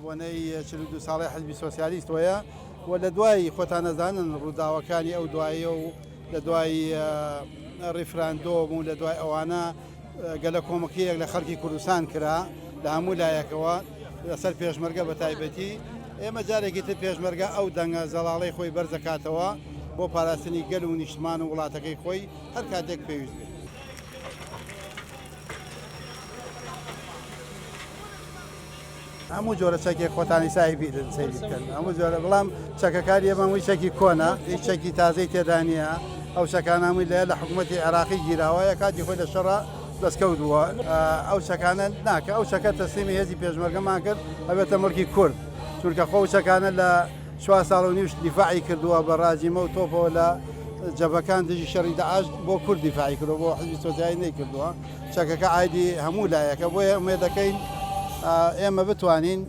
بۆنەی 42 ساڵی حزبی سۆسیالیست وەیە و لە دوای خۆتان نەزانن ڕووداوەکانی ئەو دوایە و لە دوای ڕیفراندۆم و لە دوای ئەوانە گەلە کۆمەکیەک لە خەڵکی کوردستان کرا لە هەموو لایەکەوە لەسەر پێشمەرگە بە تایبەتی ئێمە جارێکی تر پێشمەرگە ئەو دەنگە زەڵاڵەی خۆی بەرزەکاتەوە بۆ پاراستنی گەل و نیشتمان و وڵاتەکەی خۆی هەر کاتێک پێویست بێت. هەموو جۆرە چەکێک خۆتانی سایبیدن سەیری بکەن هەموو جۆرە بەڵام چەکەکاری ئەمەمووی چەکی کۆنا هیچ چەکی تازەی تێدا نییە ئەو چەکانەمووی لە حکوومەتی عێراقی گیراوەیە کاتی خۆی لە شەڕە دەستکەوتووە ئەو چەکانە ناکە ئەو چەکە تەسلیمی هێزی پێشمەرگەمان کرد ئەبێتە مڵکی کورد چونکە خۆ چەکانە لە 4 ساڵ و نیوش دیفاعی کردووە بە ڕاجیمە و تۆپەوە لە جەبەکان دژی شەڕی داعش بۆ کورد دیفاعی کردەوە بۆ حزبی سۆسیالیست نەیکردووە چەکەکە عایدی هەموو لایەکە بۆیە ئومێد دەکەین ئێمە بتوانین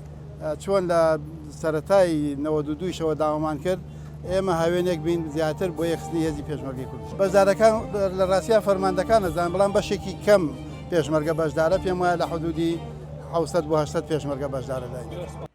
چۆن لە سەرەتای 92شەوە داوامان کرد ئێمە هاوێنێک بین زیاتر بۆ یەخستنی هێزی پێشمەرگەی کورد بەشدارەکان لە ڕاستیە فەرماندەکان نەزان بەڵام بەشێکی کەم پێشمەرگە بەشدارە پێم وایە لە حدودی 700 بۆ 800 پێشمەرگە بەشدارە داین.